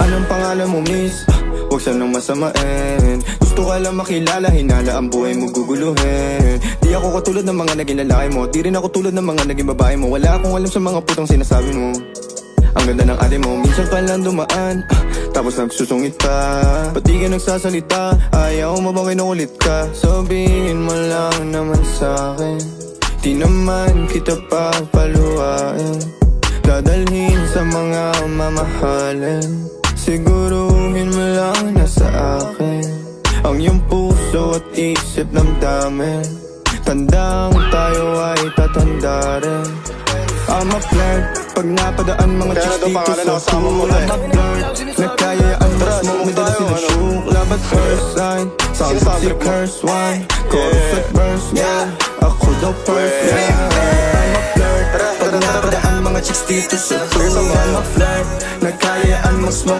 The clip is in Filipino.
Anong pangalan mo, miss? Huwag sanang masamain. Gusto ka lang makilala, hinala ang buhay mo guguluhin. Di ako katulad ng mga naging lalaki mo, di rin ako tulad ng mga naging babae mo. Wala akong alam sa mga putang sinasabi mo. Ang ganda ng ate mo, minsan ka lang dumaan, tapos nagsusungit pa. Ba't di ka nagsasalita? Ayaw mo bang kinukulit ka? Sabihin mo lang naman sa'kin, di naman kita papaluhain. Dadalhin sa mga mamahalin, siguruhin mo lang na sa akin ang iyong puso at isip damdamin. Tandang tayo ay tatanda rin. I'm a flirt, pag napadaan mga chicks dito sa pool. I'm a flirt, nagkayaan mas mo, may dala sila shook. Love at first sight, sound si curse one, chorus at verse, yeah, ako daw first, yeah. I'm a flirt, pag napadaan mga chicks dito sa pool. I'm a flirt, nagkayaan mas mo,